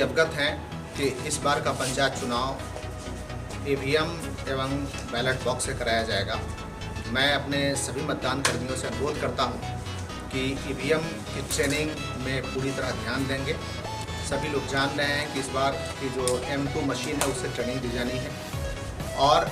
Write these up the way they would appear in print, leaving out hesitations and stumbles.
अवगत हैं कि इस बार का पंचायत चुनाव ईवीएम एवं बैलेट बॉक्स से कराया जाएगा। मैं अपने सभी मतदान कर्मियों से अनुरोध करता हूं कि ईवीएम की ट्रेनिंग में पूरी तरह ध्यान देंगे। सभी लोग जान रहे हैं कि इस बार की जो M2 मशीन है उससे ट्रेनिंग दी जानी है और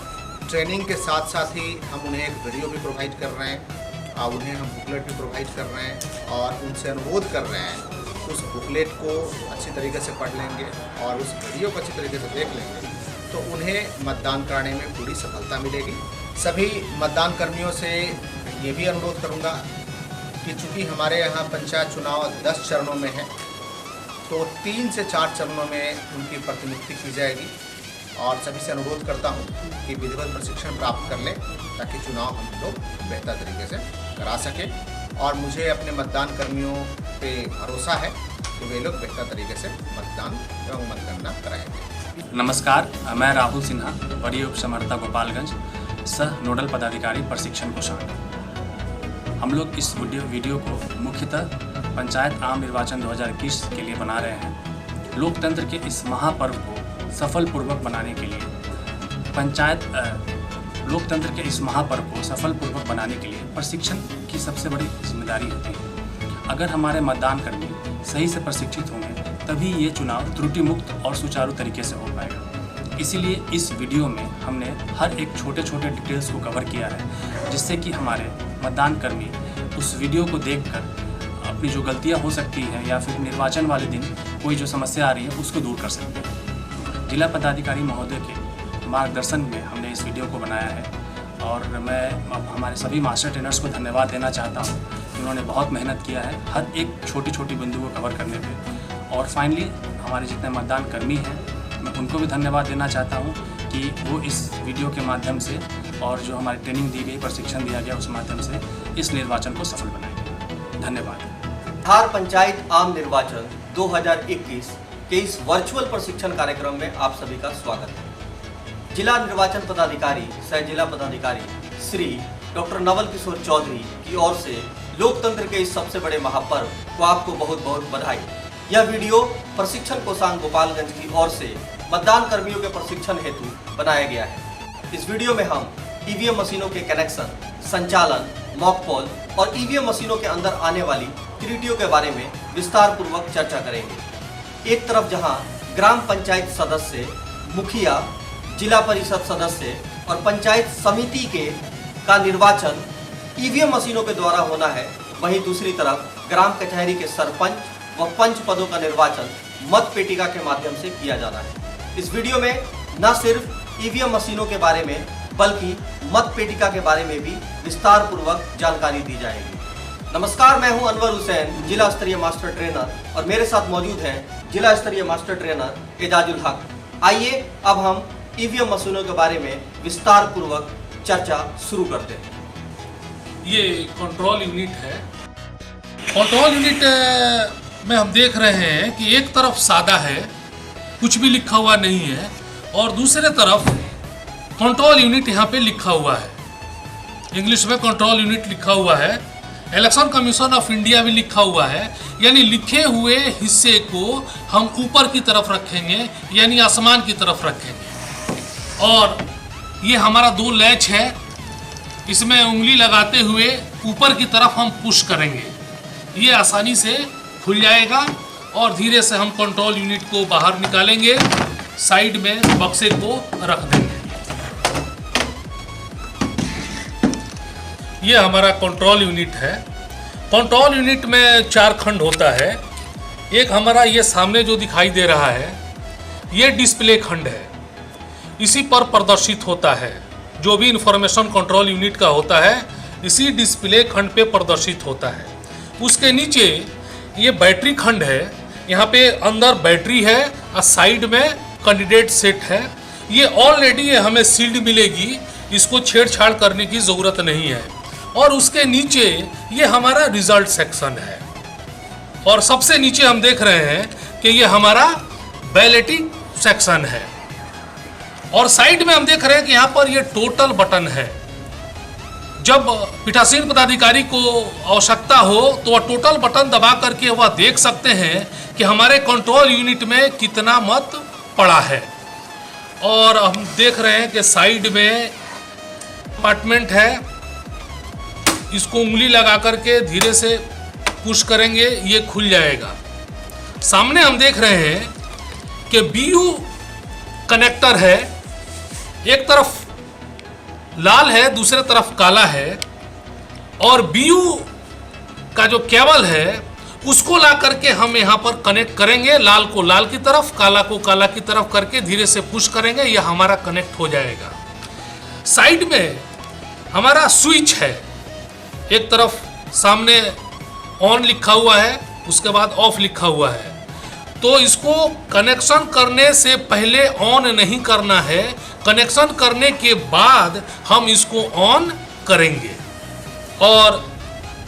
ट्रेनिंग के साथ साथ ही हम उन्हें एक वीडियो भी प्रोवाइड कर रहे हैं और उन्हें हम बुकलेट भी प्रोवाइड कर रहे हैं और उनसे अनुरोध कर रहे हैं उस बुकलेट को अच्छी तरीके से पढ़ लेंगे और उस वीडियो को अच्छी तरीके से देख लेंगे तो उन्हें मतदान कराने में पूरी सफलता मिलेगी। सभी मतदान कर्मियों से ये भी अनुरोध करूँगा कि चूँकि हमारे यहाँ पंचायत चुनाव 10 चरणों में है तो 3 से 4 चरणों में उनकी प्रतिनियुक्ति की जाएगी और सभी से अनुरोध करता हूँ कि विधिवत प्रशिक्षण प्राप्त कर लें ताकि चुनाव हम लोग बेहतर तरीके से करा सकें और मुझे अपने मतदान कर्मियों पे भरोसा है कि वे लोग बेहतर तरीके से मतदान एवं मतगणना कराएंगे। नमस्कार, मैं राहुल सिन्हा, वरीय उप समर्था गोपालगंज, सह नोडल पदाधिकारी प्रशिक्षण कोषांग। हम लोग इस वीडियो को मुख्यतः पंचायत आम निर्वाचन 2021 के लिए बना रहे हैं। लोकतंत्र के इस महापर्व को सफलपूर्वक बनाने के लिए लोकतंत्र के इस महापर्व को सफलपूर्वक बनाने के लिए प्रशिक्षण की सबसे बड़ी जिम्मेदारी होती है। अगर हमारे मतदान कर्मी सही से प्रशिक्षित होंगे तभी ये चुनाव त्रुटि मुक्त और सुचारू तरीके से हो पाएगा। इसीलिए इस वीडियो में हमने हर एक छोटे छोटे डिटेल्स को कवर किया है जिससे कि हमारे मतदान कर्मी उस वीडियो को देखकर अपनी जो गलतियां हो सकती हैं या फिर निर्वाचन वाले दिन कोई जो समस्या आ रही है उसको दूर कर सकते हैं। जिला पदाधिकारी महोदय के मार्गदर्शन में हमने इस वीडियो को बनाया है और मैं हमारे सभी मास्टर ट्रेनर्स को धन्यवाद देना चाहता हूँ कि उन्होंने बहुत मेहनत किया है हर एक छोटी छोटी बिंदु को कवर करने पे। और फाइनली हमारे जितने मतदान कर्मी हैं मैं उनको भी धन्यवाद देना चाहता हूँ कि वो इस वीडियो के माध्यम से और जो हमारी ट्रेनिंग दी गई, प्रशिक्षण दिया गया उस माध्यम से इस निर्वाचन को सफल बनाएंगे। धन्यवाद। बिहार पंचायत आम निर्वाचन 2021 के इस वर्चुअल प्रशिक्षण कार्यक्रम में आप सभी का स्वागत है। जिला निर्वाचन पदाधिकारी सह जिला पदाधिकारी श्री डॉक्टर नवल किशोर चौधरी की ओर से लोकतंत्र के इस सबसे बड़े महापर्व को आपको बहुत बहुत बधाई। यह वीडियो प्रशिक्षण कोषांग गोपालगंज की ओर से मतदान कर्मियों के प्रशिक्षण हेतु बनाया गया है। इस वीडियो में हम ईवीएम मशीनों के कनेक्शन, संचालन, मॉकपोल और ईवीएम मशीनों के अंदर आने वाली त्रुटियों के बारे में विस्तार पूर्वक चर्चा करेंगे। एक तरफ जहां ग्राम पंचायत सदस्य, मुखिया, जिला परिषद सदस्य और पंचायत समिति का निर्वाचन ईवीएम मशीनों के द्वारा होना है, वहीं दूसरी तरफ ग्राम कचहरी के सरपंच व पंच पदों का निर्वाचन मत पेटिका के माध्यम से किया जाना है। इस वीडियो में न सिर्फ ईवीएम मशीनों के बारे में बल्कि मत पेटिका के बारे में भी विस्तार पूर्वक जानकारी दी जाएगी। नमस्कार, मैं हूं अनवर हुसैन, जिला स्तरीय मास्टर ट्रेनर और मेरे साथ मौजूद हैं जिला स्तरीय मास्टर ट्रेनर एजाजुल हक। आइए अब हम ईवीएम मशीनों के बारे में विस्तार पूर्वक चर्चा शुरू करते हैं। ये कंट्रोल यूनिट है। कंट्रोल यूनिट में हम देख रहे हैं कि एक तरफ सादा है, कुछ भी लिखा हुआ नहीं है, और दूसरे तरफ कंट्रोल यूनिट यहाँ पे लिखा हुआ है। इंग्लिश में कंट्रोल यूनिट लिखा हुआ है, इलेक्शन कमीशन ऑफ इंडिया भी लिखा हुआ है। यानी लिखे हुए हिस्से को हम ऊपर की तरफ रखेंगे, यानी आसमान की तरफ रखेंगे। और ये हमारा 2 लैच है, इसमें उंगली लगाते हुए ऊपर की तरफ हम पुश करेंगे, ये आसानी से खुल जाएगा और धीरे से हम कंट्रोल यूनिट को बाहर निकालेंगे, साइड में बक्से को रख देंगे। ये हमारा कंट्रोल यूनिट है। कंट्रोल यूनिट में 4 खंड होता है। एक हमारा ये सामने जो दिखाई दे रहा है ये डिस्प्ले खंड है, इसी पर प्रदर्शित होता है जो भी इंफॉर्मेशन कंट्रोल यूनिट का होता है, इसी डिस्प्ले खंड पे प्रदर्शित होता है। उसके नीचे ये बैटरी खंड है, यहाँ पे अंदर बैटरी है और साइड में कैंडिडेट सेट है। ये ऑलरेडी हमें सील्ड मिलेगी, इसको छेड़छाड़ करने की ज़रूरत नहीं है। और उसके नीचे ये हमारा रिजल्ट सेक्शन है और सबसे नीचे हम देख रहे हैं कि ये हमारा बैलेटिंग सेक्शन है। और साइड में हम देख रहे हैं कि यहाँ पर ये टोटल बटन है। जब पीठासीन पदाधिकारी को आवश्यकता हो तो वह टोटल बटन दबा करके वह देख सकते हैं कि हमारे कंट्रोल यूनिट में कितना मत पड़ा है। और हम देख रहे हैं कि साइड में कंपार्टमेंट है, इसको उंगली लगा करके धीरे से पुश करेंगे, ये खुल जाएगा। सामने हम देख रहे हैं कि BU कनेक्टर है, एक तरफ लाल है दूसरे तरफ काला है, और BU का जो केबल है उसको ला करके हम यहाँ पर कनेक्ट करेंगे, लाल को लाल की तरफ, काला को काला की तरफ करके धीरे से पुश करेंगे, यह हमारा कनेक्ट हो जाएगा। साइड में हमारा स्विच है, एक तरफ सामने ऑन लिखा हुआ है, उसके बाद ऑफ लिखा हुआ है। तो इसको कनेक्शन करने से पहले ऑन नहीं करना है, कनेक्शन करने के बाद हम इसको ऑन करेंगे, और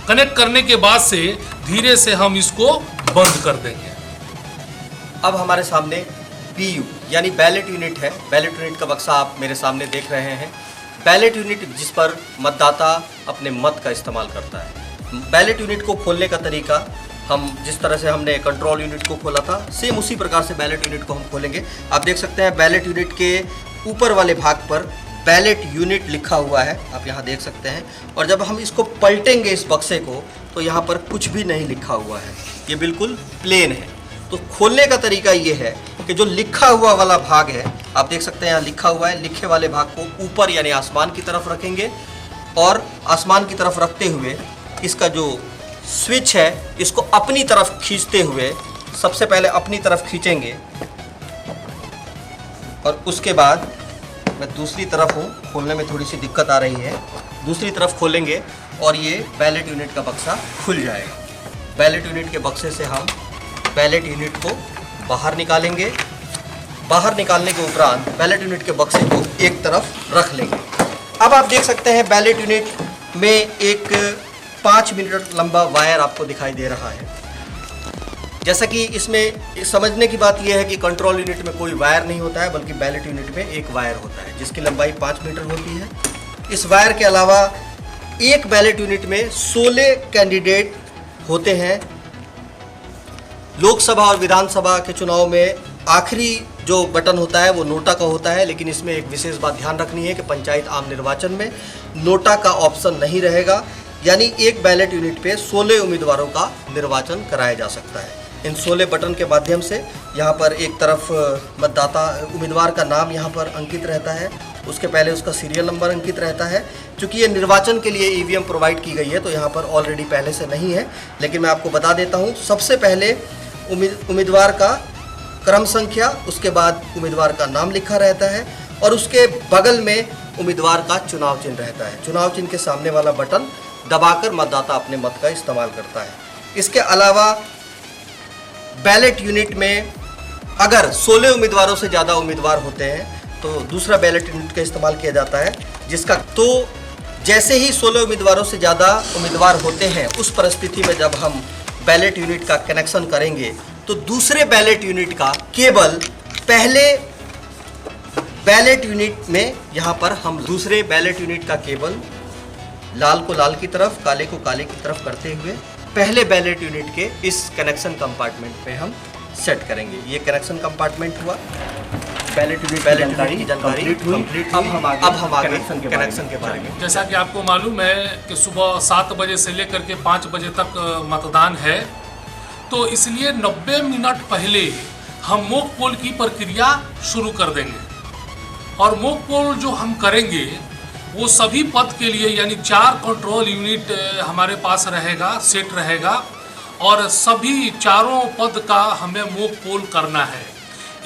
कनेक्ट करने के बाद से धीरे से हम इसको बंद कर देंगे। अब हमारे सामने BU यानी बैलेट यूनिट है। बैलेट यूनिट का बक्सा आप मेरे सामने देख रहे हैं। बैलेट यूनिट जिस पर मतदाता अपने मत का इस्तेमाल करता है। बैलेट यूनिट को खोलने का तरीका हम जिस तरह से हमने कंट्रोल यूनिट को खोला था, सेम उसी प्रकार से बैलेट यूनिट को हम खोलेंगे। आप देख सकते हैं बैलेट यूनिट के ऊपर वाले भाग पर बैलेट यूनिट लिखा हुआ है, आप यहाँ देख सकते हैं। और जब हम इसको पलटेंगे इस बक्से को, तो यहाँ पर कुछ भी नहीं लिखा हुआ है, ये बिल्कुल प्लेन है। तो खोलने का तरीका ये है कि जो लिखा हुआ वाला भाग है, आप देख सकते हैं यहाँ लिखा हुआ है, लिखे वाले भाग को ऊपर यानी आसमान की तरफ रखेंगे, और आसमान की तरफ रखते हुए इसका जो स्विच है इसको अपनी तरफ खींचते हुए, सबसे पहले अपनी तरफ खींचेंगे और उसके बाद मैं दूसरी तरफ हूँ, खोलने में थोड़ी सी दिक्कत आ रही है, दूसरी तरफ खोलेंगे और ये बैलेट यूनिट का बक्सा खुल जाएगा। बैलेट यूनिट के बक्से से हम बैलेट यूनिट को बाहर निकालेंगे। बाहर निकालने के उपरांत बैलेट यूनिट के बक्से को एक तरफ रख लेंगे। अब आप देख सकते हैं बैलेट यूनिट में एक 5 मिनट लंबा वायर आपको दिखाई दे रहा है। जैसा कि इसमें समझने की बात यह है कि कंट्रोल यूनिट में कोई वायर नहीं होता है, बल्कि बैलेट यूनिट में एक वायर होता है जिसकी लंबाई 5 मीटर होती है। इस वायर के अलावा एक बैलेट यूनिट में 16 कैंडिडेट होते हैं। लोकसभा और विधानसभा के चुनाव में आखिरी जो बटन होता है वो नोटा का होता है, लेकिन इसमें एक विशेष बात ध्यान रखनी है कि पंचायत आम निर्वाचन में नोटा का ऑप्शन नहीं रहेगा, यानी एक बैलेट यूनिट पे 16 उम्मीदवारों का निर्वाचन कराया जा सकता है। इन 16 बटन के माध्यम से यहाँ पर एक तरफ मतदाता उम्मीदवार का नाम यहाँ पर अंकित रहता है, उसके पहले उसका सीरियल नंबर अंकित रहता है। चूँकि ये निर्वाचन के लिए EVM प्रोवाइड की गई है तो यहाँ पर ऑलरेडी पहले से नहीं है, लेकिन मैं आपको बता देता हूँ। सबसे पहले उम्मीदवार का क्रम संख्या, उसके बाद उम्मीदवार का नाम लिखा रहता है और उसके बगल में उम्मीदवार का चुनाव चिन्ह रहता है। चुनाव चिन्ह के सामने वाला बटन दबाकर मतदाता अपने मत का इस्तेमाल करता है। इसके अलावा बैलेट यूनिट में अगर 16 उम्मीदवारों से ज़्यादा उम्मीदवार होते हैं तो दूसरा बैलेट यूनिट का इस्तेमाल किया जाता है, जिसका तो जैसे ही 16 उम्मीदवारों से ज़्यादा उम्मीदवार होते हैं उस परिस्थिति में जब हम बैलेट यूनिट का कनेक्शन करेंगे तो दूसरे बैलेट यूनिट का केबल पहले बैलेट यूनिट में, यहाँ पर हम दूसरे बैलेट यूनिट का केबल लाल को लाल की तरफ, काले को काले की तरफ करते हुए पहले बैलेट यूनिट के इस कनेक्शन कंपार्टमेंट पे हम सेट करेंगे। ये कनेक्शन कंपार्टमेंट हुआ। बैलेट यूनिट की जानकारी कंप्लीट। अब हम आगे कनेक्शन के बारे में। जैसा कि आपको मालूम है कि सुबह 7 बजे से लेकर के 5 बजे तक मतदान है, तो इसलिए 90 मिनट पहले हम मॉक पोल की प्रक्रिया शुरू कर देंगे। और मॉक पोल जो हम करेंगे वो सभी पद के लिए, यानी 4 कंट्रोल यूनिट हमारे पास रहेगा, सेट रहेगा, और सभी चारों पद का हमें मॉक पोल करना है।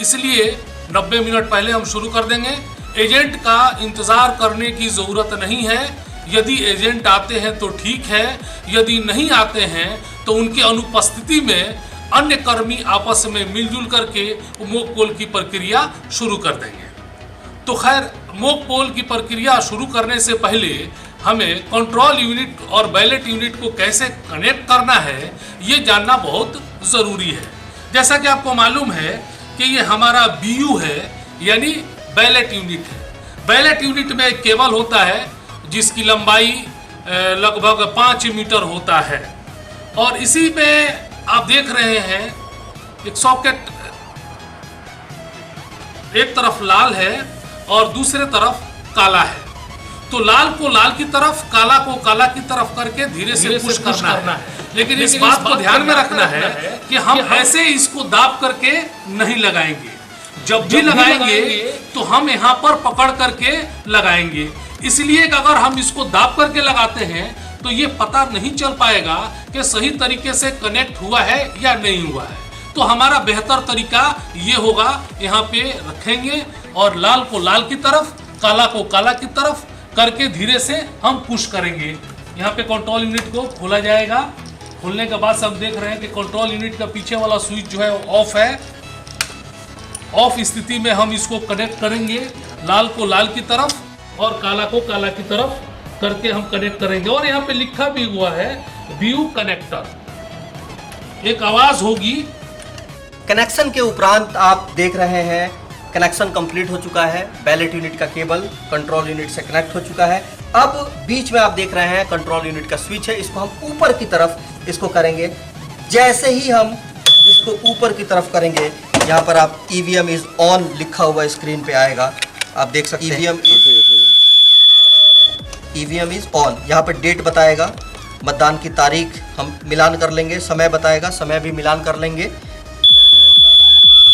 इसलिए 90 मिनट पहले हम शुरू कर देंगे। एजेंट का इंतज़ार करने की ज़रूरत नहीं है। यदि एजेंट आते हैं तो ठीक है, यदि नहीं आते हैं तो उनकी अनुपस्थिति में अन्य कर्मी आपस में मिलजुल करके मॉक पोल की प्रक्रिया शुरू कर देंगे। तो खैर, मॉक पोल की प्रक्रिया शुरू करने से पहले हमें कंट्रोल यूनिट और बैलेट यूनिट को कैसे कनेक्ट करना है ये जानना बहुत ज़रूरी है। जैसा कि आपको मालूम है कि ये हमारा BU है, यानी बैलेट यूनिट है। बैलेट यूनिट में एक केबल होता है जिसकी लंबाई लगभग 5 मीटर होता है। और इसी में आप देख रहे हैं एक सॉकेट एक तरफ लाल है और दूसरे तरफ काला है। तो लाल को लाल की तरफ, काला को काला की तरफ करके धीरे से पुश करना है। लेकिन इस बात को ध्यान में रखना है कि हम ऐसे इसको दाब करके नहीं लगाएंगे। जब भी लगाएंगे तो हम यहाँ पर पकड़ करके लगाएंगे। इसलिए कि अगर हम इसको दाब करके लगाते हैं तो ये पता नहीं चल पाएगा कि सही तरीके से कनेक्ट हुआ है या नहीं हुआ है। तो हमारा बेहतर तरीका ये होगा, यहाँ पे रखेंगे और लाल को लाल की तरफ, काला को काला की तरफ करके धीरे से हम पुश करेंगे। यहाँ पे कंट्रोल यूनिट को खोला जाएगा। खोलने के बाद हम देख रहे हैं कि कंट्रोल यूनिट का पीछे वाला स्विच जो है ऑफ है। ऑफ स्थिति में हम इसको कनेक्ट करेंगे, लाल को लाल की तरफ और काला को काला की तरफ करके हम कनेक्ट करेंगे। और यहाँ पे लिखा भी हुआ है व्यू कनेक्टर। एक आवाज होगी। कनेक्शन के उपरांत आप देख रहे हैं कनेक्शन कंप्लीट हो चुका है। बैलेट यूनिट का केबल कंट्रोल यूनिट से कनेक्ट हो चुका है। अब बीच में आप देख रहे हैं कंट्रोल यूनिट का स्विच है। इसको हम ऊपर की तरफ इसको करेंगे। जैसे ही हम इसको ऊपर की तरफ करेंगे, यहाँ पर आप EVM इज ऑन लिखा हुआ स्क्रीन पे आएगा। आप देख सकते हैं EVM इज ऑन। यहाँ पर डेट बताएगा, मतदान की तारीख हम मिलान कर लेंगे, समय बताएगा, समय भी मिलान कर लेंगे।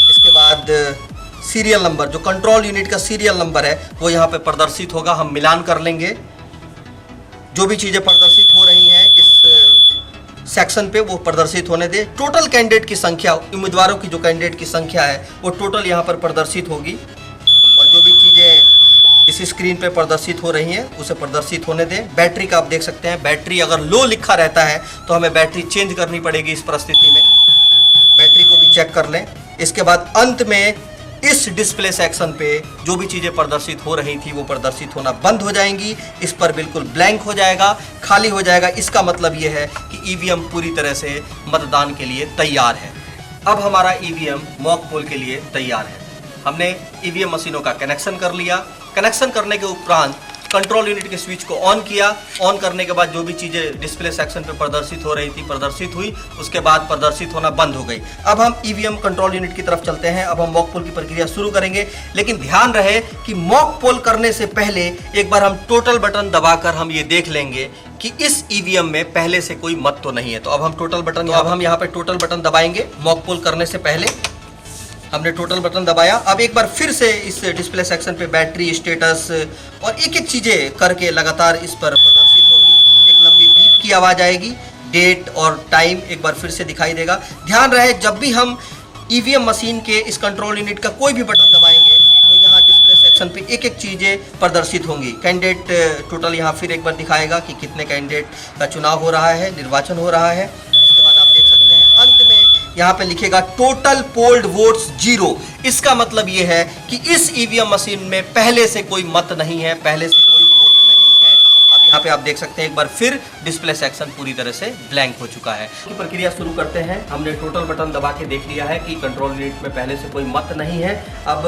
इसके बाद सीरियल नंबर, जो कंट्रोल यूनिट का सीरियल नंबर है वो यहाँ पे प्रदर्शित होगा, हम मिलान कर लेंगे। जो भी चीज़ें प्रदर्शित हो रही हैं इस सेक्शन पे वो प्रदर्शित होने दे। टोटल कैंडिडेट की संख्या, उम्मीदवारों की जो कैंडिडेट की संख्या है वो टोटल यहाँ पर प्रदर्शित होगी। और जो भी चीज़ें इस स्क्रीन पे प्रदर्शित हो रही हैं उसे प्रदर्शित होने दें। बैटरी का आप देख सकते हैं, बैटरी अगर लो लिखा रहता है तो हमें बैटरी चेंज करनी पड़ेगी। इस परिस्थिति में बैटरी को भी चेक कर लें। इसके बाद अंत में इस डिस्प्ले सेक्शन पे जो भी चीज़ें प्रदर्शित हो रही थी वो प्रदर्शित होना बंद हो जाएंगी। इस पर बिल्कुल ब्लैंक हो जाएगा, खाली हो जाएगा। इसका मतलब ये है कि EVM पूरी तरह से मतदान के लिए तैयार है। अब हमारा EVM मॉक पोल के लिए तैयार है। हमने EVM मशीनों का कनेक्शन कर लिया। कनेक्शन करने के उपरांत कंट्रोल यूनिट के स्विच को ऑन किया। ऑन करने के बाद जो भी चीज़ें डिस्प्ले सेक्शन पे प्रदर्शित हो रही थी प्रदर्शित हुई, उसके बाद प्रदर्शित होना बंद हो गई। अब हम EVM कंट्रोल यूनिट की तरफ चलते हैं। अब हम मॉक पोल की प्रक्रिया शुरू करेंगे। लेकिन ध्यान रहे कि मॉक पोल करने से पहले एक बार हम टोटल बटन दबाकर हम ये देख लेंगे कि इस EVM में पहले से कोई मत तो नहीं है। तो अब हम टोटल बटन, अब हम यहाँ पर टोटल बटन दबाएंगे। मॉक पोल करने से पहले हमने टोटल बटन दबाया। अब एक बार फिर से इस डिस्प्ले सेक्शन पे बैटरी, स्टेटस और एक एक चीज़ें करके लगातार इस पर प्रदर्शित होगी। एक लंबी बीप की आवाज़ आएगी, डेट और टाइम एक बार फिर से दिखाई देगा। ध्यान रहे जब भी हम EVM मशीन के इस कंट्रोल यूनिट का कोई भी बटन दबाएंगे तो यहाँ डिस्प्ले सेक्शन पे एक एक चीज़ें प्रदर्शित होंगी। कैंडिडेट टोटल यहाँ फिर एक बार दिखाएगा कि कितने कैंडिडेट का चुनाव हो रहा है, निर्वाचन हो रहा है। इसके बाद आप देख सकते हैं अंत में यहाँ पे लिखेगा टोटल पोल्ड वोट्स 0। इसका मतलब ये है कि इस EVM मशीन में पहले से कोई मत नहीं है, पहले से कोई वोट नहीं है। अब यहाँ पे आप देख सकते हैं एक बार फिर डिस्प्ले सेक्शन पूरी तरह से ब्लैंक हो चुका है। की प्रक्रिया शुरू करते हैं। हमने टोटल बटन दबा के देख लिया है कि कंट्रोल यूनिट में पहले से कोई मत नहीं है। अब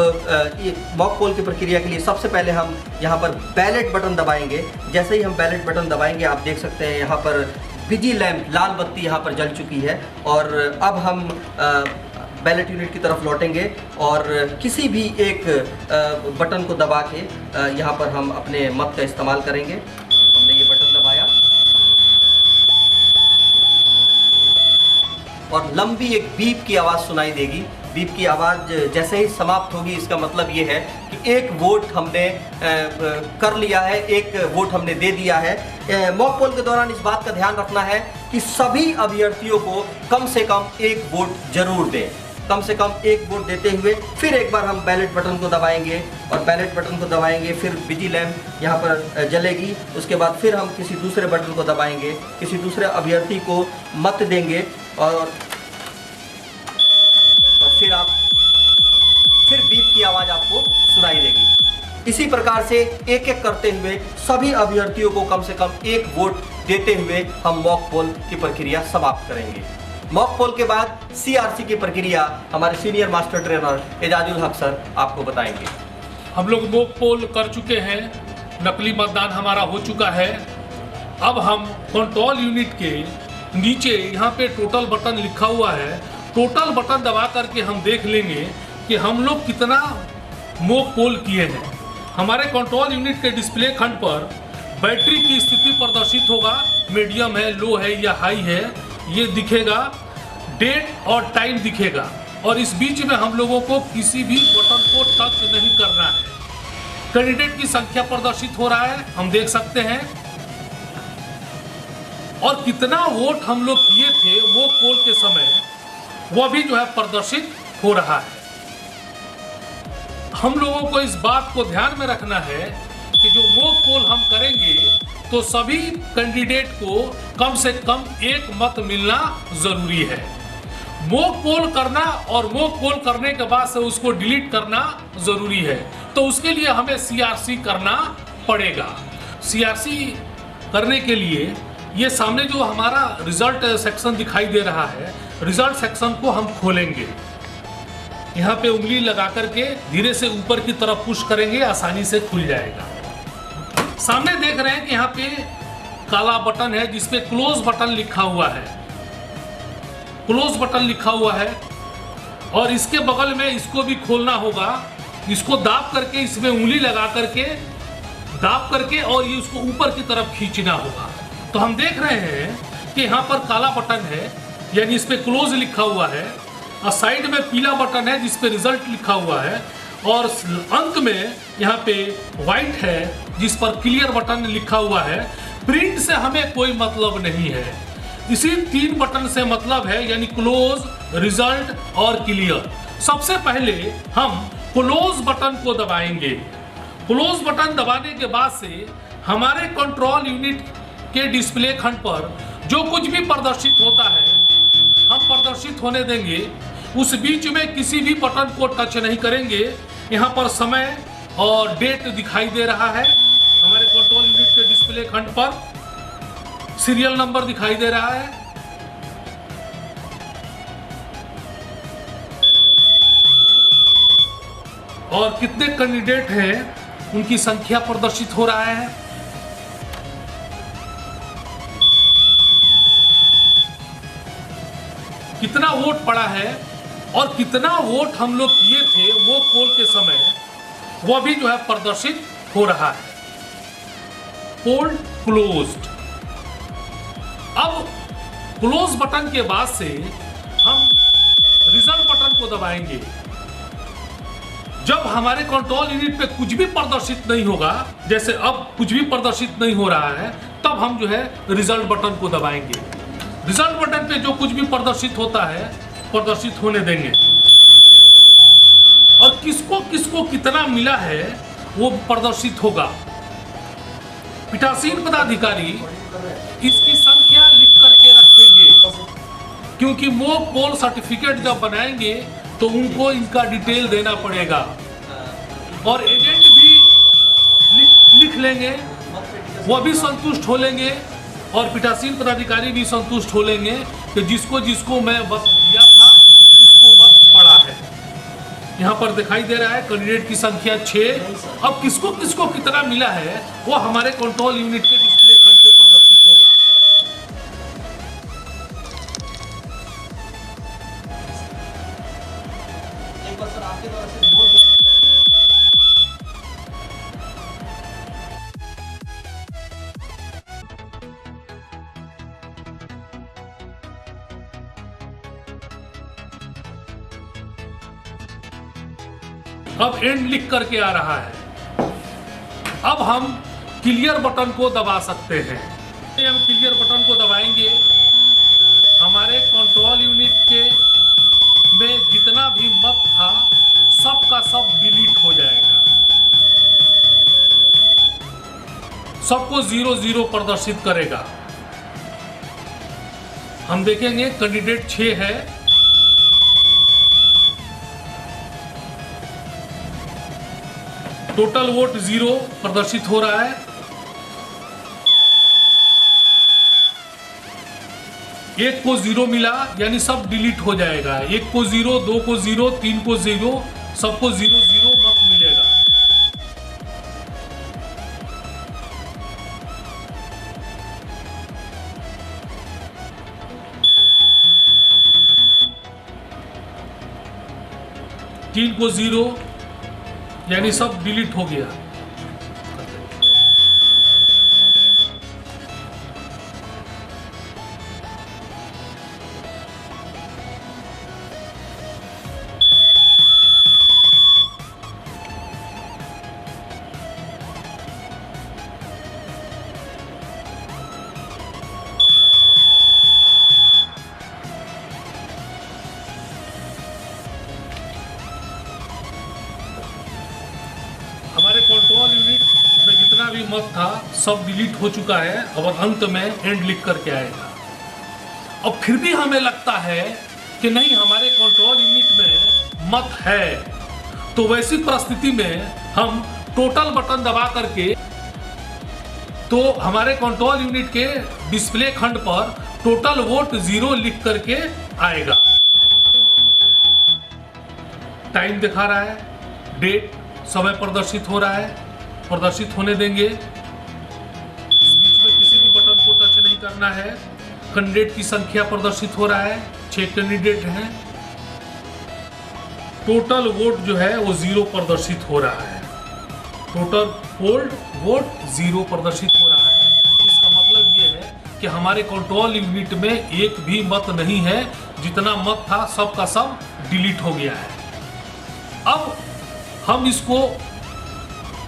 ये मॉक पोल की प्रक्रिया के लिए सबसे पहले हम यहाँ पर बैलेट बटन दबाएंगे। जैसे ही हम बैलेट बटन दबाएंगे आप देख सकते हैं यहाँ पर बिजी लैंप, लाल बत्ती यहाँ पर जल चुकी है। और अब हम बैलेट यूनिट की तरफ लौटेंगे और किसी भी एक बटन को दबा के यहाँ पर हम अपने मत का इस्तेमाल करेंगे। हमने ये बटन दबाया और लंबी एक बीप की आवाज़ सुनाई देगी। बीप की आवाज़ जैसे ही समाप्त होगी इसका मतलब ये है कि एक वोट हमने कर लिया है, एक वोट हमने दे दिया है। मॉक पोल के दौरान इस बात का ध्यान रखना है कि सभी अभ्यर्थियों को कम से कम एक वोट जरूर दें। कम से कम एक वोट देते हुए फिर एक बार हम बैलेट बटन को दबाएंगे और बैलेट बटन को दबाएंगे, फिर बिजी लैंप यहाँ पर जलेगी। उसके बाद फिर हम किसी दूसरे बटन को दबाएंगे, किसी दूसरे अभ्यर्थी को मत देंगे और फिर बीप की आवाज़ आपको सुनाई देगी। इसी प्रकार से एक एक करते हुए सभी अभ्यर्थियों को कम से कम एक वोट देते हुए हम मॉक पोल की प्रक्रिया समाप्त करेंगे। मॉक पोल के बाद CRC की प्रक्रिया हमारे सीनियर मास्टर ट्रेनर एजाजुल हक सर आपको बताएंगे। हम लोग मॉक पोल कर चुके हैं, नकली मतदान हमारा हो चुका है अब हम कंट्रोल यूनिट के नीचे यहाँ पे टोटल बटन लिखा हुआ है, टोटल बटन दबा करके हम देख लेंगे कि हम लोग कितना मोक पोल किए हैं। हमारे कंट्रोल यूनिट के डिस्प्ले खंड पर बैटरी की स्थिति प्रदर्शित होगा, मीडियम है, लो है या हाई है, ये दिखेगा। डेट और टाइम दिखेगा और इस बीच में हम लोगों को किसी भी बटन को टच नहीं करना है। कैंडिडेट की संख्या प्रदर्शित हो रहा है, हम देख सकते हैं, और कितना वोट हम लोग किए थे वो पोल के समय वह भी जो है प्रदर्शित हो रहा है। हम लोगों को इस बात को ध्यान में रखना है कि जो मोक पोल हम करेंगे तो सभी कैंडिडेट को कम से कम 1 मत मिलना जरूरी है। मोक पोल करना और मोक पोल करने के बाद से उसको डिलीट करना जरूरी है, तो उसके लिए हमें CRC करना पड़ेगा। CRC करने के लिए ये सामने जो हमारा रिजल्ट सेक्शन दिखाई दे रहा है, रिजल्ट सेक्शन को हम खोलेंगे। यहाँ पे उंगली लगा करके धीरे से ऊपर की तरफ पुश करेंगे, आसानी से खुल जाएगा। सामने देख रहे हैं कि यहाँ पे काला बटन है जिसपे क्लोज बटन लिखा हुआ है, क्लोज बटन लिखा हुआ है, और इसके बगल में इसको भी खोलना होगा। इसको दाब करके, इसमें उंगली लगा करके दाब करके और ये उसको ऊपर की तरफ खींचना होगा। तो हम देख रहे हैं कि यहाँ पर काला बटन है यानी इस पे क्लोज लिखा हुआ है, और साइड में पीला बटन है जिस पे रिजल्ट लिखा हुआ है, और अंत में यहाँ पे व्हाइट है जिस पर क्लियर बटन लिखा हुआ है। प्रिंट से हमें कोई मतलब नहीं है, इसी 3 बटन से मतलब है, यानी क्लोज, रिजल्ट और क्लियर। सबसे पहले हम क्लोज बटन को दबाएंगे। क्लोज बटन दबाने के बाद से हमारे कंट्रोल यूनिट के डिस्प्ले खंड पर जो कुछ भी प्रदर्शित होता है हम प्रदर्शित होने देंगे। उस बीच में किसी भी बटन को टच नहीं करेंगे। यहाँ पर समय और डेट दिखाई दे रहा है, हमारे कंट्रोल यूनिट के डिस्प्ले खंड पर सीरियल नंबर दिखाई दे रहा है, और कितने कैंडिडेट हैं उनकी संख्या प्रदर्शित हो रहा है। कितना वोट पड़ा है और कितना वोट हम लोग किए थे वो पोल के समय, वह भी जो है प्रदर्शित हो रहा है। पोल क्लोज्ड। अब क्लोज बटन के बाद से हम रिजल्ट बटन को दबाएंगे। जब हमारे कंट्रोल यूनिट पे कुछ भी प्रदर्शित नहीं होगा, जैसे अब कुछ भी प्रदर्शित नहीं हो रहा है, तब हम जो है रिजल्ट बटन को दबाएंगे। रिजल्ट बटन पे जो कुछ भी प्रदर्शित होता है प्रदर्शित होने देंगे, और किसको किसको कितना मिला है वो प्रदर्शित होगा। पीठासीन पदाधिकारी इसकी संख्या लिख करके रखेंगे, क्योंकि मोक पोल सर्टिफिकेट जब बनाएंगे तो उनको इनका डिटेल देना पड़ेगा, और एजेंट भी लिख लेंगे, वह भी संतुष्ट हो लेंगे, और पीठासीन पदाधिकारी भी संतुष्ट हो लेंगे कि जिसको जिसको मैं मत दिया था उसको मत पड़ा है। यहाँ पर दिखाई दे रहा है कैंडिडेट की संख्या 6। अब किसको किसको कितना मिला है वो हमारे कंट्रोल यूनिट के डिस्प्ले खंड पे प्रदर्शित होगा। एक बार सर आपके द्वारा से बोल अब एंड लिख करके आ रहा है। अब हम क्लियर बटन को दबा सकते हैं। हम क्लियर बटन को दबाएंगे, हमारे कंट्रोल यूनिट के में जितना भी मत था सब का सब डिलीट हो जाएगा, सबको 0-0 प्रदर्शित करेगा। हम देखेंगे कैंडिडेट 6 है, टोटल वोट 0 प्रदर्शित हो रहा है। एक को 0 मिला यानी सब डिलीट हो जाएगा। 1 को 0, 2 को 0, 3 को 0, सबको 0-0 मत मिलेगा। 3 को 0, यानी सब डिलीट हो गया। हमारे कंट्रोल यूनिट में जितना भी मत था सब डिलीट हो चुका है और अंत में एंड लिख करके आएगा। और फिर भी हमें लगता है कि नहीं, हमारे कंट्रोल यूनिट में मत है, तो वैसी परिस्थिति में हम टोटल बटन दबा करके तो हमारे कंट्रोल यूनिट के डिस्प्ले खंड पर टोटल वोट 0 लिख करके आएगा। टाइम दिखा रहा है, डेट, समय प्रदर्शित हो रहा है, प्रदर्शित होने देंगे। इस बीच में किसी भी बटन को टच नहीं करना है। कैंडिडेट की संख्या प्रदर्शित हो रहा है, 6 कैंडिडेट हैं। टोटल वोट जो है वो 0 प्रदर्शित हो रहा है। टोटल पोल्ड वोट 0 प्रदर्शित हो रहा है। इसका मतलब ये है कि हमारे कंट्रोल यूनिट में एक भी मत नहीं है, जितना मत था सब का सब डिलीट हो गया है। अब हम इसको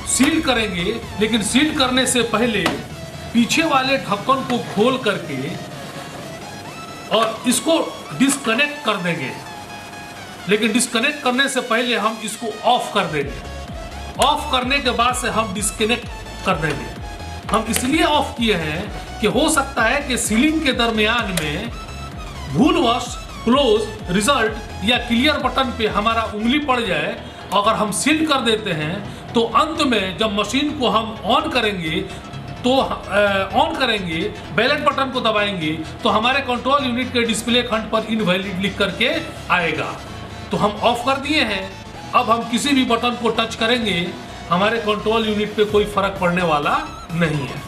सील करेंगे, लेकिन सील करने से पहले पीछे वाले ढक्कन को खोल करके और इसको डिस्कनेक्ट कर देंगे। लेकिन डिस्कनेक्ट करने से पहले हम इसको ऑफ कर देंगे। ऑफ करने के बाद से हम डिस्कनेक्ट कर देंगे। हम इसलिए ऑफ किए हैं कि हो सकता है कि सीलिंग के दरमियान में भूलवश क्लोज, रिजल्ट या क्लियर बटन पे हमारा उंगली पड़ जाए। अगर हम सील कर देते हैं तो अंत में जब मशीन को हम ऑन करेंगे बैलेट बटन को दबाएंगे तो हमारे कंट्रोल यूनिट के डिस्प्ले खंड पर इनवैलिड लिख करके आएगा। तो हम ऑफ कर दिए हैं। अब हम किसी भी बटन को टच करेंगे, हमारे कंट्रोल यूनिट पे कोई फर्क पड़ने वाला नहीं है।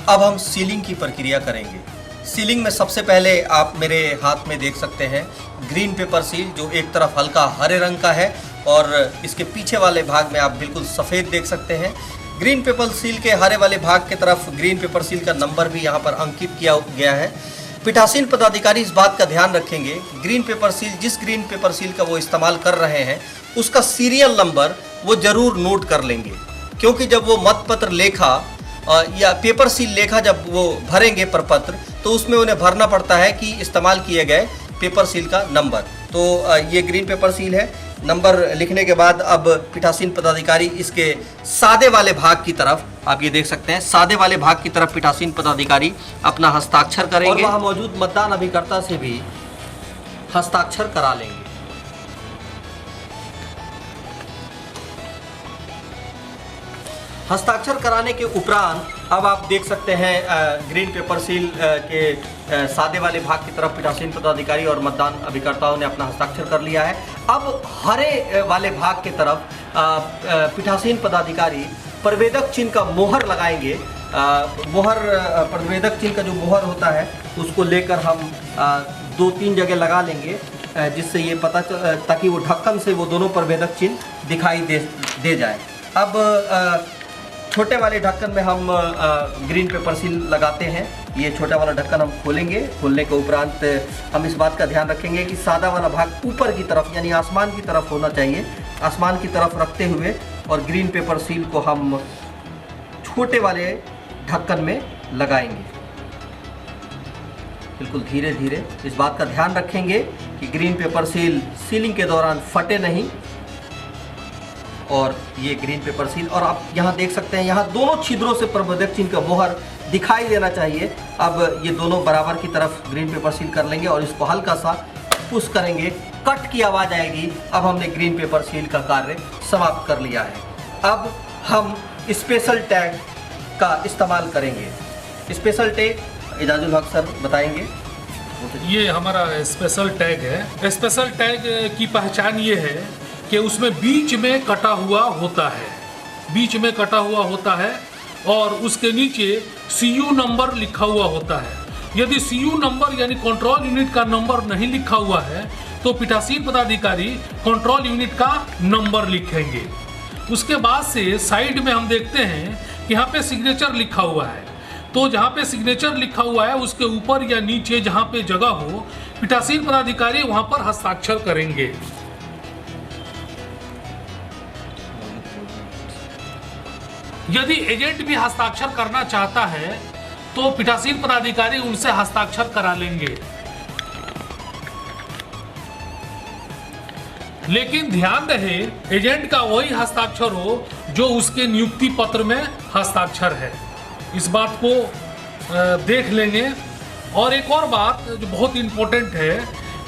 अब हम सीलिंग की प्रक्रिया करेंगे। सीलिंग में सबसे पहले आप मेरे हाथ में देख सकते हैं ग्रीन पेपर सील, जो एक तरफ हल्का हरे रंग का है और इसके पीछे वाले भाग में आप बिल्कुल सफ़ेद देख सकते हैं। ग्रीन पेपर सील के हरे वाले भाग की तरफ ग्रीन पेपर सील का नंबर भी यहाँ पर अंकित किया गया है। पीठासीन पदाधिकारी इस बात का ध्यान रखेंगे, ग्रीन पेपर सील, जिस ग्रीन पेपर सील का वो इस्तेमाल कर रहे हैं उसका सीरियल नंबर वो ज़रूर नोट कर लेंगे, क्योंकि जब वो मतपत्र लेखा या पेपर सील लेखा जब वो भरेंगे प्रपत्र, तो उसमें उन्हें भरना पड़ता है कि इस्तेमाल किए गए पेपर सील का नंबर। तो ये ग्रीन पेपर सील है। नंबर लिखने के बाद अब पीठासीन पदाधिकारी इसके सादे वाले भाग की तरफ, आप ये देख सकते हैं, सादे वाले भाग की तरफ पीठासीन पदाधिकारी अपना हस्ताक्षर करेंगे और वहाँ मौजूद मतदान अभिकर्ता से भी हस्ताक्षर करा लेंगे। हस्ताक्षर कराने के उपरांत अब आप देख सकते हैं ग्रीन पेपर सील के सादे वाले भाग की तरफ पीठासीन पदाधिकारी और मतदान अभिकर्ताओं ने अपना हस्ताक्षर कर लिया है। अब हरे वाले भाग की तरफ पीठासीन पदाधिकारी प्रवेदक चिन्ह का मोहर लगाएंगे। मोहर, प्रवेदक चिन्ह का जो मोहर होता है उसको लेकर हम 2-3 जगह लगा लेंगे, जिससे ये पता ताकि वो ढक्कन से वो दोनों प्रवेदक चिन्ह दिखाई दे जाए। अब छोटे वाले ढक्कन में हम ग्रीन पेपर सील लगाते हैं। ये छोटा वाला ढक्कन हम खोलेंगे। खोलने के उपरांत हम इस बात का ध्यान रखेंगे कि सादा वाला भाग ऊपर की तरफ यानी आसमान की तरफ होना चाहिए। आसमान की तरफ रखते हुए और ग्रीन पेपर सील को हम छोटे वाले ढक्कन में लगाएंगे। बिल्कुल धीरे धीरे इस बात का ध्यान रखेंगे कि ग्रीन पेपर सील सीलिंग के दौरान फटे नहीं। और ये ग्रीन पेपर सील, और आप यहाँ देख सकते हैं, यहाँ दोनों छिद्रों से प्रवेदक चिन्ह का मोहर दिखाई देना चाहिए। अब ये दोनों बराबर की तरफ ग्रीन पेपर सील कर लेंगे और इसको हल्का सा पुश करेंगे, कट की आवाज़ आएगी। अब हमने ग्रीन पेपर सील का कार्य समाप्त कर लिया है। अब हम स्पेशल टैग का इस्तेमाल करेंगे। स्पेशल टैग एजाजुल हक सर बताएंगे। ये हमारा स्पेशल टैग है। स्पेशल टैग की पहचान ये है कि उसमें बीच में कटा हुआ होता है, बीच में कटा हुआ होता है और उसके नीचे CU नंबर लिखा हुआ होता है। यदि CU नंबर यानी कंट्रोल यूनिट का नंबर नहीं लिखा हुआ है तो पीठासीन पदाधिकारी कंट्रोल यूनिट का नंबर लिखेंगे। उसके बाद से साइड में हम देखते हैं कि यहाँ पे सिग्नेचर लिखा हुआ है, तो जहाँ पे सिग्नेचर लिखा हुआ है उसके ऊपर या नीचे जहाँ पे जगह हो पीठासीन पदाधिकारी वहाँ पर हस्ताक्षर करेंगे। यदि एजेंट भी हस्ताक्षर करना चाहता है तो पीठासीन पदाधिकारी उनसे हस्ताक्षर करा लेंगे। लेकिन ध्यान रहे एजेंट का वही हस्ताक्षर हो जो उसके नियुक्ति पत्र में हस्ताक्षर है। इस बात को देख लेंगे। और एक और बात जो बहुत इम्पोर्टेंट है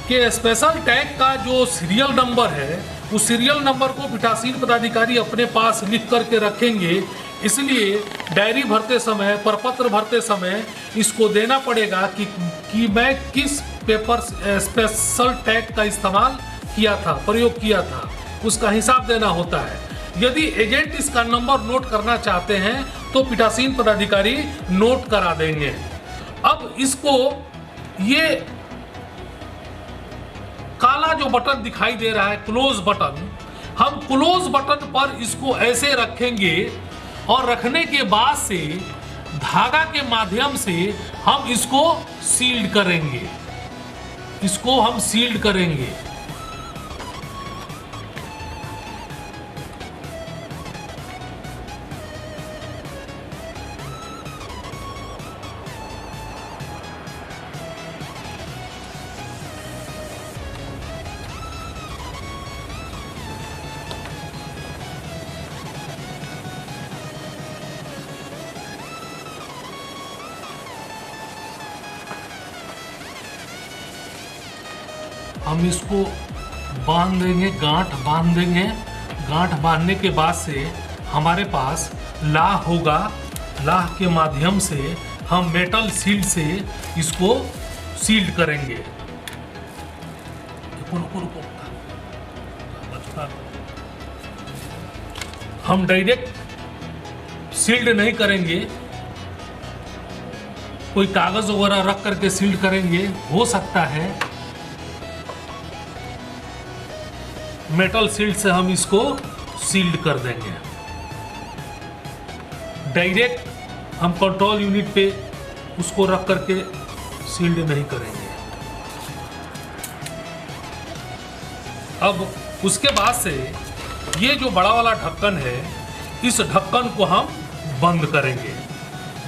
कि स्पेशल टैग का जो सीरियल नंबर है उस सीरियल नंबर को पीठासीन पदाधिकारी अपने पास लिख करके रखेंगे। इसलिए डायरी भरते समय, प्रपत्र भरते समय इसको देना पड़ेगा कि मैं किस पेपर स्पेशल टैग का इस्तेमाल किया था, प्रयोग किया था, उसका हिसाब देना होता है। यदि एजेंट इसका नंबर नोट करना चाहते हैं तो पीठासीन पदाधिकारी नोट करा देंगे। अब इसको ये काला जो बटन दिखाई दे रहा है क्लोज बटन, हम क्लोज बटन पर इसको ऐसे रखेंगे और रखने के बाद से धागा के माध्यम से हम इसको सील्ड करेंगे। इसको हम सील्ड करेंगे। हम इसको बांध देंगे, गांठ बांध देंगे। गांठ बांधने के बाद से हमारे पास लाह होगा। लाह के माध्यम से हम मेटल सील से इसको सील्ड करेंगे। हम डायरेक्ट सील्ड नहीं करेंगे, कोई कागज वगैरह रख करके सील्ड करेंगे। हो सकता है मेटल सील्ड से हम इसको सील्ड कर देंगे। डायरेक्ट हम कंट्रोल यूनिट पे उसको रख करके सील्ड नहीं करेंगे। अब उसके बाद से ये जो बड़ा वाला ढक्कन है, इस ढक्कन को हम बंद करेंगे।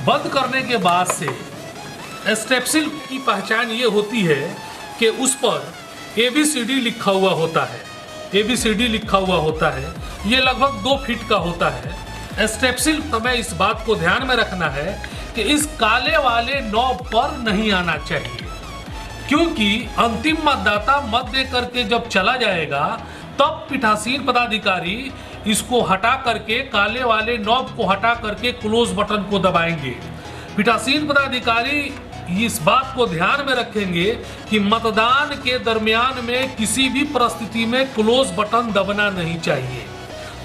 बंद करने के बाद से स्टेपसिल की पहचान ये होती है कि उस पर ABCD लिखा हुआ होता है। ABCD लिखा हुआ होता है। ये लगभग 2 फीट का होता है। स्टेपसिल हमें इस बात को ध्यान में रखना है कि इस काले वाले नॉब पर नहीं आना चाहिए, क्योंकि अंतिम मतदाता मत दे करके जब चला जाएगा तब पीठासीन पदाधिकारी इसको हटा करके, काले वाले नॉब को हटा करके क्लोज बटन को दबाएंगे। पीठासीन पदाधिकारी इस बात को ध्यान में रखेंगे कि मतदान के दरमियान में किसी भी परिस्थिति में क्लोज बटन दबना नहीं चाहिए।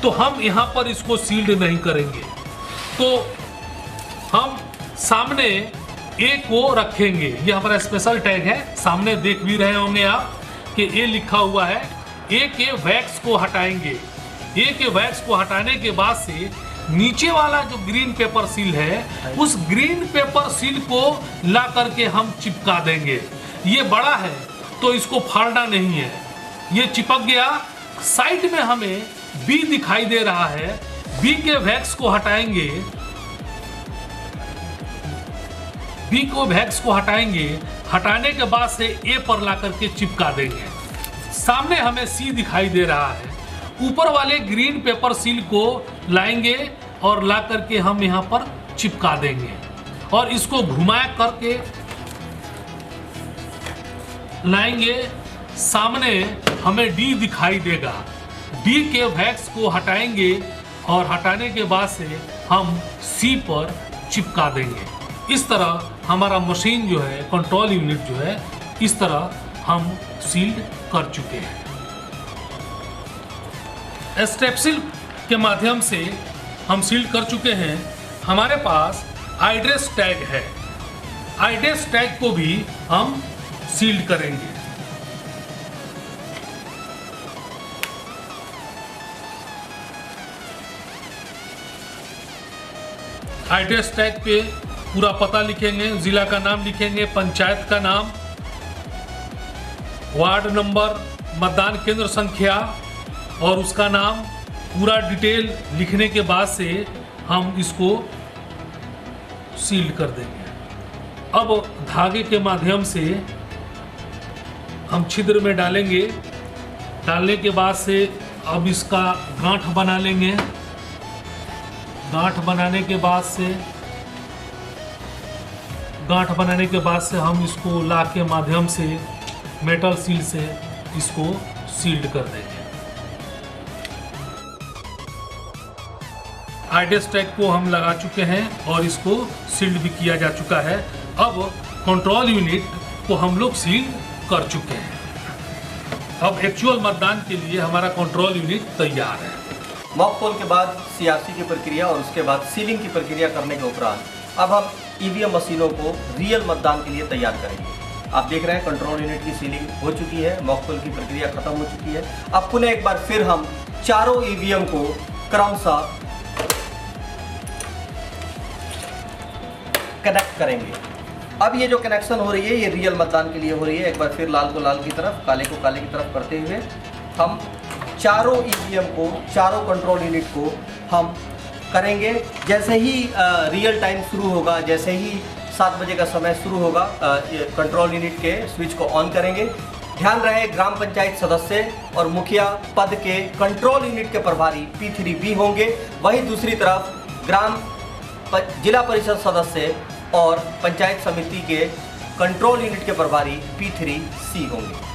तो हम यहाँ पर इसको सील्ड नहीं करेंगे। तो हम सामने ए को रखेंगे। ये हमारा स्पेशल टैग है, सामने देख भी रहे होंगे आप कि ए लिखा हुआ है। ए के वैक्स को हटाएंगे। ए के वैक्स को हटाने के बाद से नीचे वाला जो ग्रीन पेपर सील है, उस ग्रीन पेपर सील को ला करके हम चिपका देंगे। ये बड़ा है तो इसको फाड़ना नहीं है, ये चिपक गया। साइड में हमें बी दिखाई दे रहा है, बी के वैक्स को हटाएंगे। बी को वैक्स को हटाएंगे, हटाने के बाद से ए पर ला करके चिपका देंगे। सामने हमें सी दिखाई दे रहा है, ऊपर वाले ग्रीन पेपर सील को लाएंगे और ला करके हम यहाँ पर चिपका देंगे और इसको घुमा करके लाएंगे। सामने हमें डी दिखाई देगा, डी के वैक्स को हटाएंगे और हटाने के बाद से हम सी पर चिपका देंगे। इस तरह हमारा मशीन जो है, कंट्रोल यूनिट जो है, इस तरह हम सील्ड कर चुके हैं। स्टेपसिल के माध्यम से हम सील्ड कर चुके हैं। हमारे पास आइड्रेस टैग है, आइड्रेस टैग को भी हम सील्ड करेंगे। एड्रेस टैग पे पूरा पता लिखेंगे, ज़िला का नाम लिखेंगे, पंचायत का नाम, वार्ड नंबर, मतदान केंद्र संख्या और उसका नाम, पूरा डिटेल लिखने के बाद से हम इसको सील कर देंगे। अब धागे के माध्यम से हम छिद्र में डालेंगे। डालने के बाद से अब इसका गांठ बना लेंगे। गांठ बनाने के बाद से हम इसको ला के माध्यम से मेटल सील से इसको सील्ड कर देंगे। आईडेस टैग को हम लगा चुके हैं और इसको सील्ड भी किया जा चुका है। अब कंट्रोल यूनिट को हम लोग सील कर चुके हैं। अब एक्चुअल मतदान के लिए हमारा कंट्रोल यूनिट तैयार है। मॉक पोल के बाद सीआरसी की प्रक्रिया और उसके बाद सीलिंग की प्रक्रिया करने के उपरांत अब हम ईवीएम मशीनों को रियल मतदान के लिए तैयार करेंगे। आप देख रहे हैं कंट्रोल यूनिट की सीलिंग हो चुकी है, मॉक पोल की प्रक्रिया खत्म हो चुकी है। अब पुनः एक बार फिर हम चारों ईवीएम को क्रमशः कनेक्ट करेंगे। अब ये जो कनेक्शन हो रही है ये रियल मतदान के लिए हो रही है। एक बार फिर लाल को लाल की तरफ, काले को काले की तरफ करते हुए हम चारों ईवीएम को, चारों कंट्रोल यूनिट को हम करेंगे। जैसे ही रियल टाइम शुरू होगा, जैसे ही 7 बजे का समय शुरू होगा, कंट्रोल यूनिट के स्विच को ऑन करेंगे। ध्यान रहे ग्राम पंचायत सदस्य और मुखिया पद के कंट्रोल यूनिट के प्रभारी P3B होंगे। वहीं दूसरी तरफ जिला परिषद सदस्य और पंचायत समिति के कंट्रोल यूनिट के प्रभारी P3C होंगे।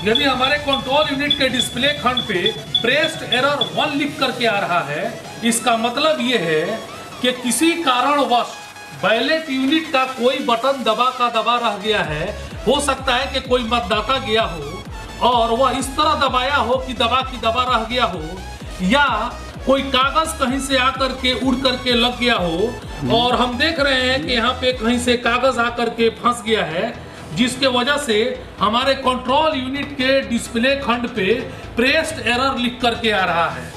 यदि हमारे कंट्रोल यूनिट के डिस्प्ले खंड पे प्रेस्ड एरर 1 लिख करके आ रहा है, इसका मतलब ये है कि किसी कारणवश बैलेट यूनिट का कोई बटन दबा रह गया है। हो सकता है कि कोई मतदाता गया हो और वह इस तरह दबाया हो कि दबा रह गया हो, या कोई कागज कहीं से आकर के उड़ करके लग गया हो और हम देख रहे हैं कि यहाँ पे कहीं से कागज आकर के फंस गया है, जिसके वजह से हमारे कंट्रोल यूनिट के डिस्प्ले खंड पे प्रेस्ड एरर लिख करके आ रहा है।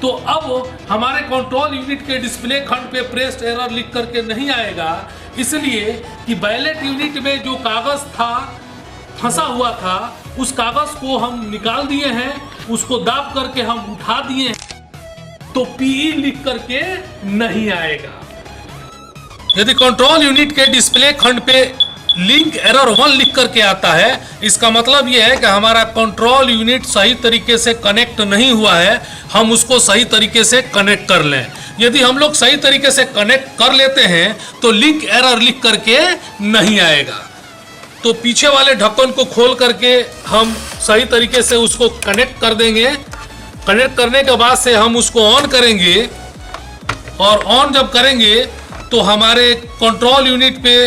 तो अब हमारे कंट्रोल यूनिट के डिस्प्ले खंड पे प्रेस्ड एरर लिख करके नहीं आएगा, इसलिए कि बैलेट यूनिट में जो कागज था फंसा हुआ था, उस कागज को हम निकाल दिए हैं, उसको दाब करके हम उठा दिए हैं, तो PE लिख करके नहीं आएगा। यदि कंट्रोल यूनिट के डिस्प्ले खंड पे लिंक एरर 1 लिख करके आता है, इसका मतलब यह है कि हमारा कंट्रोल यूनिट सही तरीके से कनेक्ट नहीं हुआ है। हम उसको सही तरीके से कनेक्ट कर लें। यदि हम लोग सही तरीके से कनेक्ट कर लेते हैं तो लिंक एरर लिख करके नहीं आएगा। तो पीछे वाले ढक्कन को खोल करके हम सही तरीके से उसको कनेक्ट कर देंगे। कनेक्ट करने के बाद से हम उसको ऑन करेंगे और ऑन जब करेंगे तो हमारे कंट्रोल यूनिट पे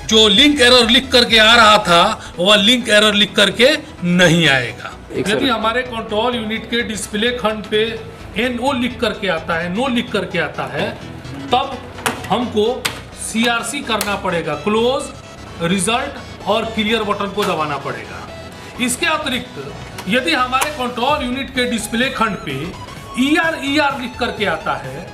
जो लिंक एरर लिख करके आ रहा था वह लिंक एरर लिख करके नहीं आएगा। यदि हमारे कंट्रोल यूनिट के डिस्प्ले खंड पे NO लिख करके आता है, नो लिख करके आता है, तब हमको CRC करना पड़ेगा, क्लोज, रिजल्ट और क्लियर बटन को दबाना पड़ेगा। इसके अतिरिक्त यदि हमारे कंट्रोल यूनिट के डिस्प्ले खंड पे ER लिख करके आता है,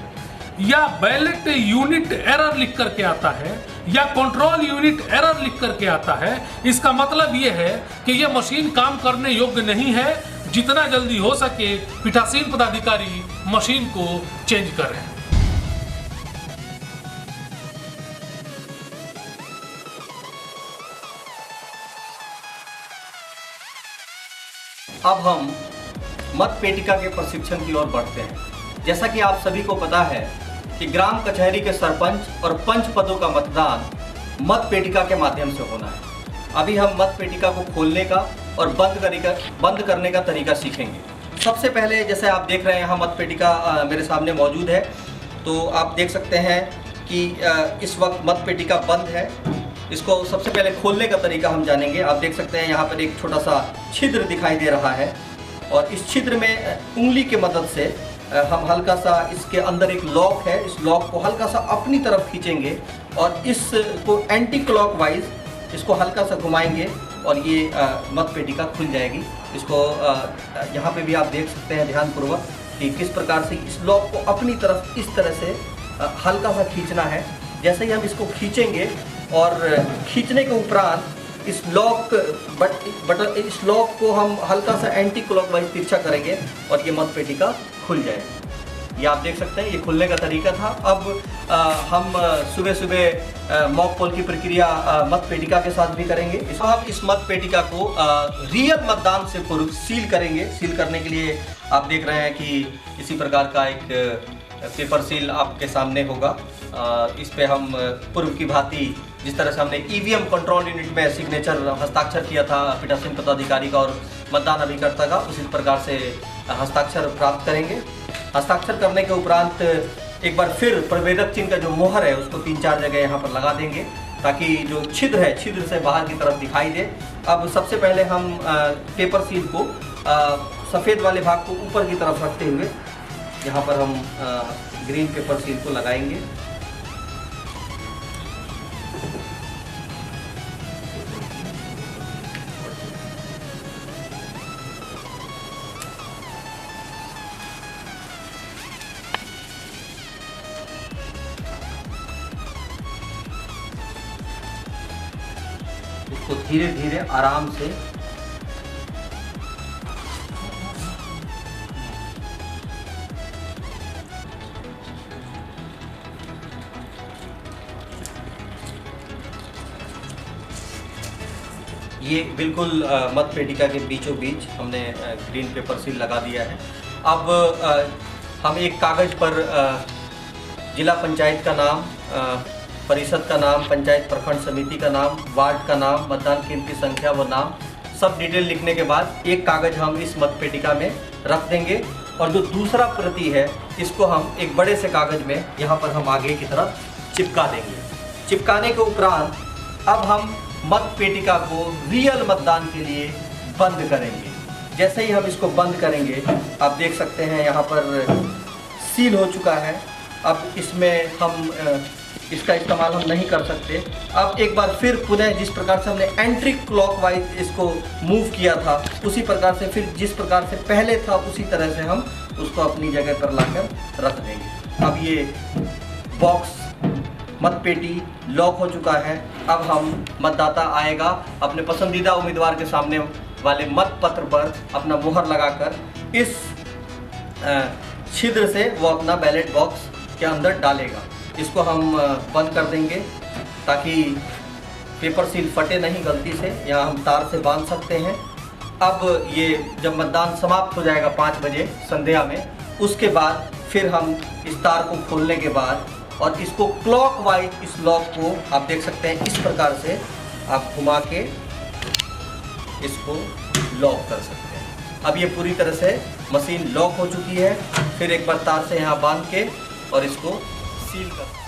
या बैलेट यूनिट एरर लिख करके आता है, या कंट्रोल यूनिट एरर लिख करके आता है, इसका मतलब ये है कि ये मशीन काम करने योग्य नहीं है। जितना जल्दी हो सके पीठासीन पदाधिकारी मशीन को चेंज करें। अब हम मत पेटिका के प्रशिक्षण की ओर बढ़ते हैं। जैसा कि आप सभी को पता है कि ग्राम कचहरी के सरपंच और पंच पदों का मतदान मत पेटिका के माध्यम से होना है। अभी हम मत पेटिका को खोलने का और बंद करने का तरीका सीखेंगे। सबसे पहले जैसे आप देख रहे हैं यहाँ मत पेटिका मेरे सामने मौजूद है, तो आप देख सकते हैं कि इस वक्त मत पेटिका बंद है। इसको सबसे पहले खोलने का तरीका हम जानेंगे। आप देख सकते हैं यहाँ पर एक छोटा सा छिद्र दिखाई दे रहा है और इस छिद्र में उंगली की मदद से हम हल्का सा, इसके अंदर एक लॉक है, इस लॉक को हल्का सा अपनी तरफ खींचेंगे और इसको एंटी क्लॉकवाइज इसको हल्का सा घुमाएंगे और ये मत पेटिका खुल जाएगी। इसको यहाँ पे भी आप देख सकते हैं ध्यानपूर्वक कि किस प्रकार से इस लॉक को अपनी तरफ इस तरह से हल्का सा खींचना है। जैसे ही हम इसको खींचेंगे और खींचने के उपरांत इस लॉक को हम हल्का सा एंटी क्लॉकवाइज तिरछा करेंगे और ये मतपेटिका खुल जाएगी। ये आप देख सकते हैं, ये खुलने का तरीका था। अब हम सुबह सुबह मॉक पोल की प्रक्रिया मतपेटिका के साथ भी करेंगे। हम इस मतपेटिका को रियल मतदान से पूर्व सील करेंगे। सील करने के लिए आप देख रहे हैं कि इसी प्रकार का एक पेपर सील आपके सामने होगा। इस पे हम पूर्व की भांति जिस तरह से हमने ईवीएम कंट्रोल यूनिट में सिग्नेचर हस्ताक्षर किया था पीठासीन पदाधिकारी का और मतदान अभिकर्ता का, उसी प्रकार से हस्ताक्षर प्राप्त करेंगे। हस्ताक्षर करने के उपरांत एक बार फिर प्रवेदक चिन्ह का जो मोहर है उसको 3-4 जगह यहाँ पर लगा देंगे ताकि जो छिद्र है छिद्र से बाहर की तरफ दिखाई दे। अब सबसे पहले हम पेपर सील को सफ़ेद वाले भाग को ऊपर की तरफ रखते हुए यहाँ पर हम ग्रीन पेपर सील को लगाएंगे। इसको धीरे धीरे आराम से ये बिल्कुल मतपेटिका के बीचों बीच हमने ग्रीन पेपर सील लगा दिया है। अब हम एक कागज़ पर जिला पंचायत का नाम, परिषद का नाम, पंचायत प्रखंड समिति का नाम, वार्ड का नाम, मतदान केंद्र की संख्या व नाम सब डिटेल लिखने के बाद एक कागज़ हम इस मतपेटिका में रख देंगे और जो दूसरा प्रति है इसको हम एक बड़े से कागज़ में यहाँ पर हम आगे की तरफ चिपका देंगे। चिपकाने के उपरांत अब हम मतपेटिका को रियल मतदान के लिए बंद करेंगे। जैसे ही हम इसको बंद करेंगे आप देख सकते हैं यहाँ पर सील हो चुका है। अब इसमें हम इसका इस्तेमाल हम नहीं कर सकते। अब एक बार फिर पुनः जिस प्रकार से हमने एंटी क्लॉकवाइज इसको मूव किया था उसी प्रकार से फिर जिस प्रकार से पहले था उसी तरह से हम उसको अपनी जगह पर लाकर रख देंगे। अब ये बॉक्स मतपेटी लॉक हो चुका है। अब हम मतदाता आएगा अपने पसंदीदा उम्मीदवार के सामने वाले मत पत्र पर अपना मुहर लगाकर इस छिद्र से वो अपना बैलेट बॉक्स के अंदर डालेगा। इसको हम बंद कर देंगे ताकि पेपर सील फटे नहीं गलती से। यहाँ हम तार से बांध सकते हैं। अब ये जब मतदान समाप्त हो जाएगा 5 बजे संध्या में, उसके बाद फिर हम इस तार को खोलने के बाद और इसको क्लॉकवाइज इस लॉक को आप देख सकते हैं इस प्रकार से आप घुमा के इसको लॉक कर सकते हैं। अब ये पूरी तरह से मशीन लॉक हो चुकी है। फिर एक बार तार से यहाँ बांध के और इसको सील कर